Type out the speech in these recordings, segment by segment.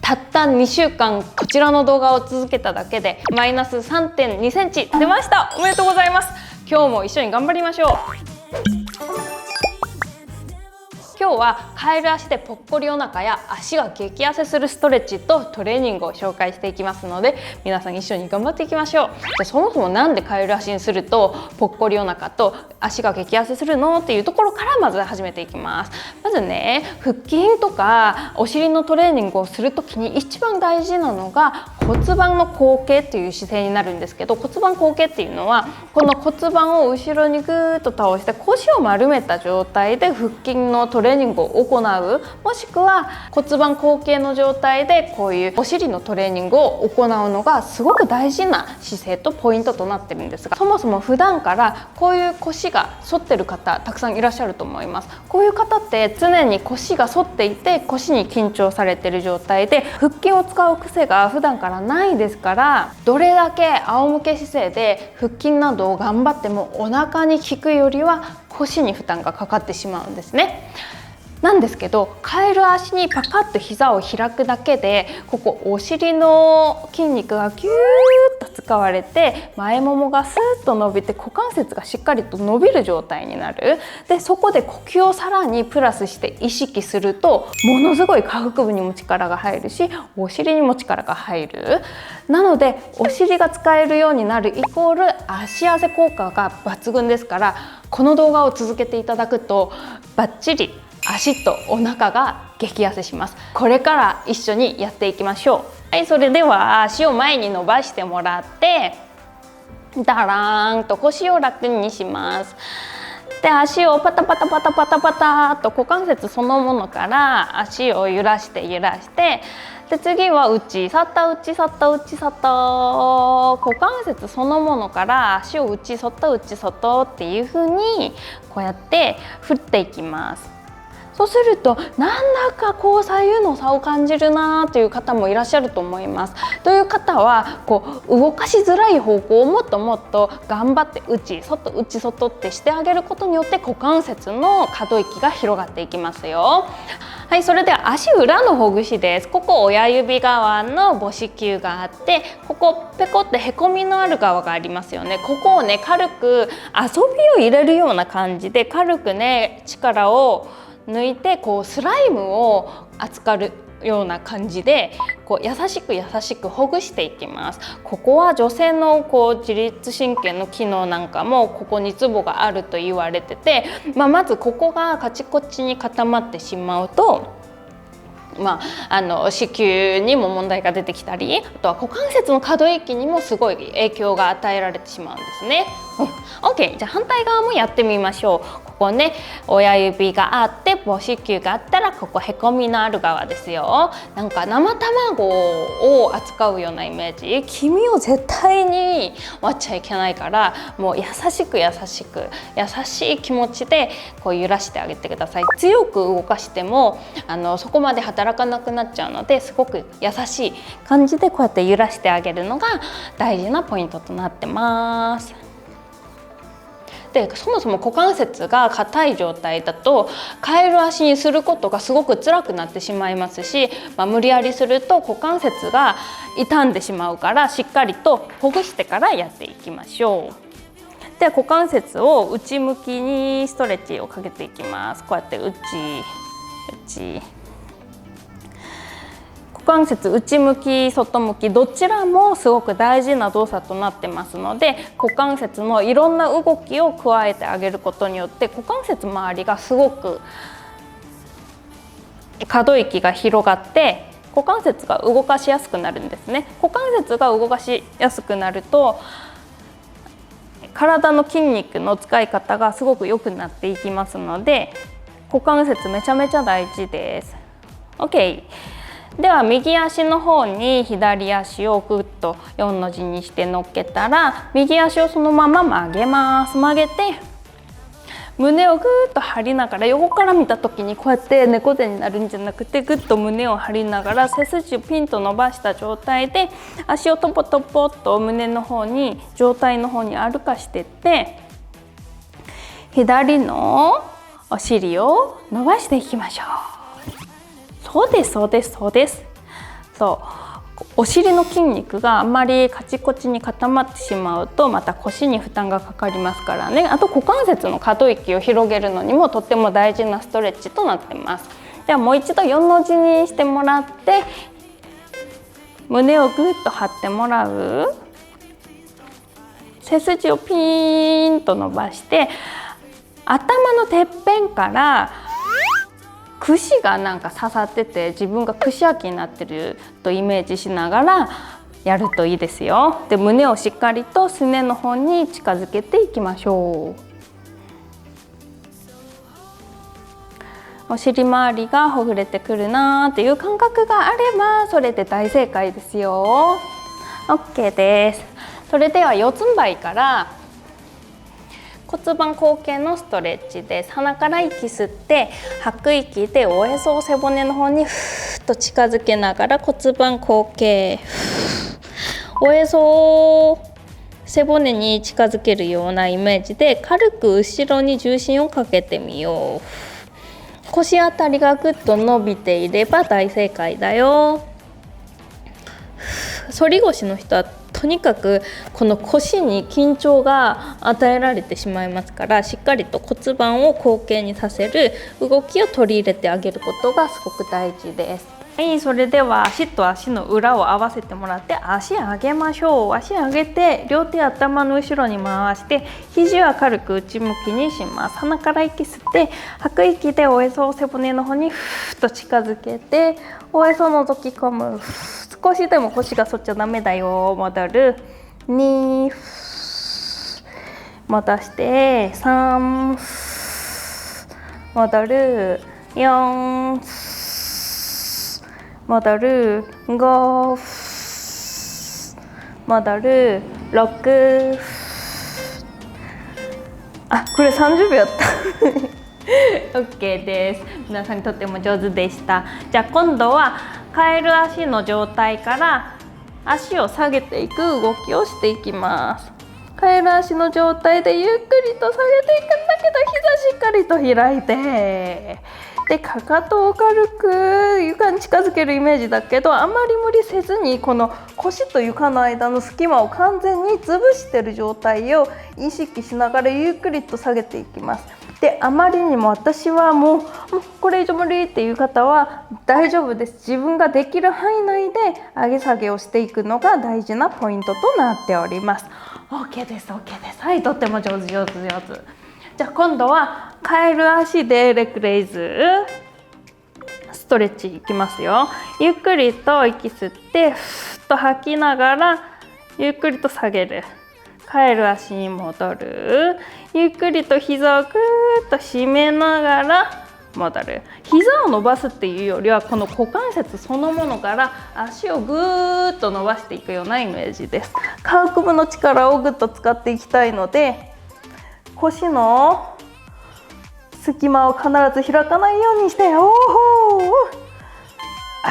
たった2週間こちらの動画を続けただけでマイナス 3.2 センチ出ました。おめでとうございます。今日も一緒に頑張りましょう。今日はカエル足でぽっこりお腹や足が激痩せするストレッチとトレーニングを紹介していきますので、皆さん一緒に頑張っていきましょう。じゃあそもそもなんでカエル足にするとぽっこりお腹と足が激痩せするのっていうところからまず始めていきます。まずね、腹筋とかお尻のトレーニングをするときに一番大事なのが骨盤の後傾っていう姿勢になるんですけど、骨盤後傾っていうのはこの骨盤を後ろにぐーっと倒して腰を丸めた状態で腹筋のトレーニングを行う、もしくは骨盤後傾の状態でこういうお尻のトレーニングを行うのがすごく大事な姿勢とポイントとなってるんですが、そもそも普段からこういう腰が反ってる方たくさんいらっしゃると思います。こういう方って常に腰が反っていて腰に緊張されてる状態で腹筋を使う癖が普段からないですから、どれだけ仰向け姿勢で腹筋などを頑張ってもお腹に効くよりは腰に負担がかかってしまうんですね。なんですけど、カエル足にパカッと膝を開くだけでここお尻の筋肉がギューッと使われて前ももがスーッと伸びて股関節がしっかりと伸びる状態になる。でそこで呼吸をさらにプラスして意識するとものすごい下腹部にも力が入るしお尻にも力が入る。なのでお尻が使えるようになるイコール足痩せ効果が抜群ですから、この動画を続けていただくとバッチリ足とお腹が激痩せします。これから一緒にやっていきましょう。はい、それでは足を前に伸ばしてもらってダラーンと腰を楽にします。で足をパタパタパタパタパタと股関節そのものから足を揺らして揺らして、で次は内外内外内外、股関節そのものから足を内外内外っていう風にこうやって振っていきます。そうするとなんだかこう左右の差を感じるなという方もいらっしゃると思います。という方はこう動かしづらい方向をもっともっと頑張って内外内外ってしてあげることによって股関節の可動域が広がっていきますよ。はい、それでは足裏のほぐしです。ここ親指側の母子球があって、ここペコってへこみのある側がありますよね。ここをね軽く遊びを入れるような感じで軽くね力を抜いてこうスライムを扱うような感じでこう優しく優しくほぐしていきます。ここは女性のこう自律神経の機能なんかもここにツボがあると言われてて、まずここがカチコチに固まってしまうと子宮にも問題が出てきたり、あとは股関節の可動域にもすごい影響が与えられてしまうんですね。OK、じゃあ反対側もやってみましょう。ここね親指があって母子球があったらここへこみのある側ですよ。なんか生卵を扱うようなイメージ。黄身を絶対に割っちゃいけないから、もう優しく優しく優しい気持ちでこう揺らしてあげてください。強く動かしてもそこまで働かなくなっちゃうので、すごく優しい感じでこうやって揺らしてあげるのが大事なポイントとなってます。でそもそも股関節が硬い状態だとカエル足にすることがすごく辛くなってしまいますし、無理やりすると股関節が傷んでしまうから、しっかりとほぐしてからやっていきましょう。で股関節を内向きにストレッチをかけていきます。こうやって内股関節内向き外向きどちらもすごく大事な動作となってますので、股関節のいろんな動きを加えてあげることによって股関節周りがすごく可動域が広がって股関節が動かしやすくなるんですね。股関節が動かしやすくなると体の筋肉の使い方がすごく良くなっていきますので、股関節めちゃめちゃ大事です。 OK、では右足の方に左足をグッと4の字にして乗っけたら、右足をそのまま曲げます。曲げて胸をぐーっと張りながら、横から見た時にこうやって猫背になるんじゃなくて、ぐっと胸を張りながら背筋をピンと伸ばした状態で足をトポトポっと胸の方に上体の方に歩かしていって、左のお尻を伸ばしていきましょう。そうですそうですそうです。そうお尻の筋肉があまりカチコチに固まってしまうとまた腰に負担がかかりますからね。あと股関節の可動域を広げるのにもとっても大事なストレッチとなってます。ではもう一度4の字にしてもらって胸をぐっと張ってもらう。背筋をピーンと伸ばして頭のてっぺんから串がなんか刺さってて自分が串焼きになってるとイメージしながらやるといいですよ。で胸をしっかりとすねの方に近づけていきましょう。お尻周りがほぐれてくるなーっていう感覚があればそれで大正解ですよ。 OK です。それでは四つん這いから骨盤後傾のストレッチです。鼻から息吸って吐く息でおへそを背骨の方にふーっと近づけながら骨盤後傾、おへそを背骨に近づけるようなイメージで軽く後ろに重心をかけてみよう。腰あたりがぐっと伸びていれば大正解だよ。反り腰の人はとにかくこの腰に緊張が与えられてしまいますからしっかりと骨盤を後傾にさせる動きを取り入れてあげることがすごく大事です。はい、それでは足と足の裏を合わせてもらって足上げましょう。足上げて両手頭の後ろに回して肘は軽く内向きにします。鼻から息吸って吐く息でおへそを背骨の方にふーっと近づけておへそを覗き込む。少しでも腰が反っちゃダメだよ。戻る。2戻して3戻る。4戻る。5戻る。6これ30秒やったOK です。皆さんにとっても上手でした。じゃあ今度はカエル足の状態から足を下げていく動きをしていきます。カエル足の状態でゆっくりと下げていくんだけど膝しっかりと開いてでかかとを軽く床に近づけるイメージだけどあまり無理せずにこの腰と床の間の隙間を完全に潰している状態を意識しながらゆっくりと下げていきます。であまりにも私はもうこれ以上無理っていう方は大丈夫です。自分ができる範囲内で上げ下げをしていくのが大事なポイントとなっております。 OK です OK です。はい、とっても上手上手上手。じゃあ今度はカエル足でレッグレイズストレッチいきますよ。ゆっくりと息吸ってふっと吐きながらゆっくりと下げる。カエル足に戻る。ゆっくりと膝をぐーっと締めながら戻る。膝を伸ばすっていうよりはこの股関節そのものから足をぐーっと伸ばしていくようなイメージです。下腹部の力をぐっと使っていきたいので腰の隙間を必ず開かないようにしては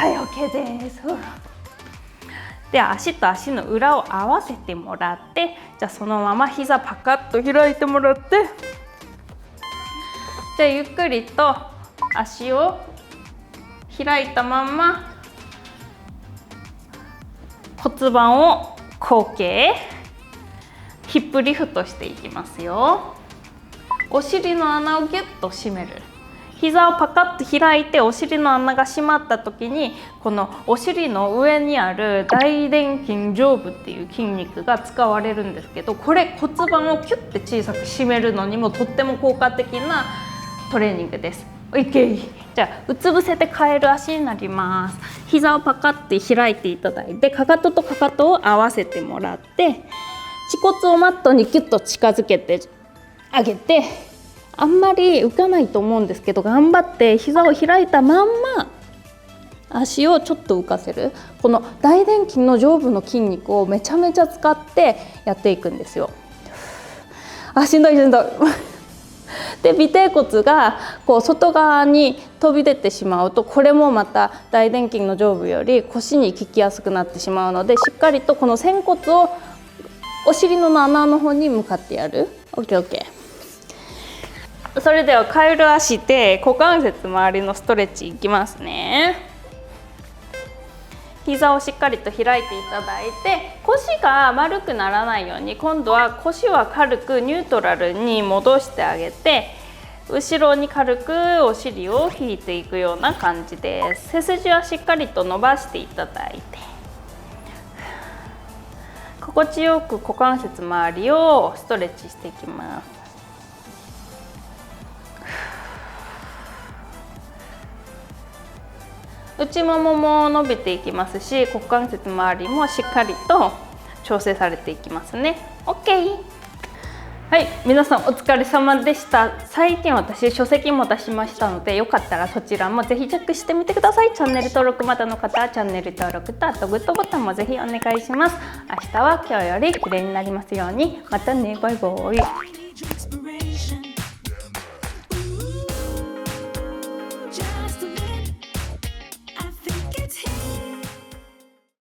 い OK です。では足と足の裏を合わせてもらってじゃあそのまま膝パカッと開いてもらってじゃあゆっくりと足を開いたまま骨盤を後傾ヒップリフトしていきますよ。お尻の穴をギュッと締める。膝をパカッと開いてお尻の穴が閉まった時にこのお尻の上にある大臀筋上部っていう筋肉が使われるんですけどこれ骨盤をキュッて小さく締めるのにもとっても効果的なトレーニングです。 OK。 じゃあうつ伏せてカエル足になります。膝をパカッて開いていただいてかかととかかとを合わせてもらって恥骨をマットにキュッと近づけてあげてあんまり浮かないと思うんですけど頑張って膝を開いたまんま足をちょっと浮かせる。この大臀筋の上部の筋肉をめちゃめちゃ使ってやっていくんですよ。しんどいしんどいで尾てい骨がこう外側に飛び出てしまうとこれもまた大臀筋の上部より腰に効きやすくなってしまうのでしっかりとこの仙骨をお尻の穴の方に向かってやる。 OKOK。それではカエル足で股関節周りのストレッチいきますね。膝をしっかりと開いていただいて、腰が丸くならないように今度は腰は軽くニュートラルに戻してあげて、後ろに軽くお尻を引いていくような感じです。背筋はしっかりと伸ばしていただいて、心地よく股関節周りをストレッチしていきます。内ももも伸びていきますし、股関節周りもしっかりと調整されていきますね。 OK。 はい、皆さんお疲れ様でした。最近私書籍も出しましたので、よかったらそちらもぜひチェックしてみてください。チャンネル登録まだの方はチャンネル登録と、あとグッドボタンもぜひお願いします。明日は今日より綺麗になりますように。またね、バイバイ。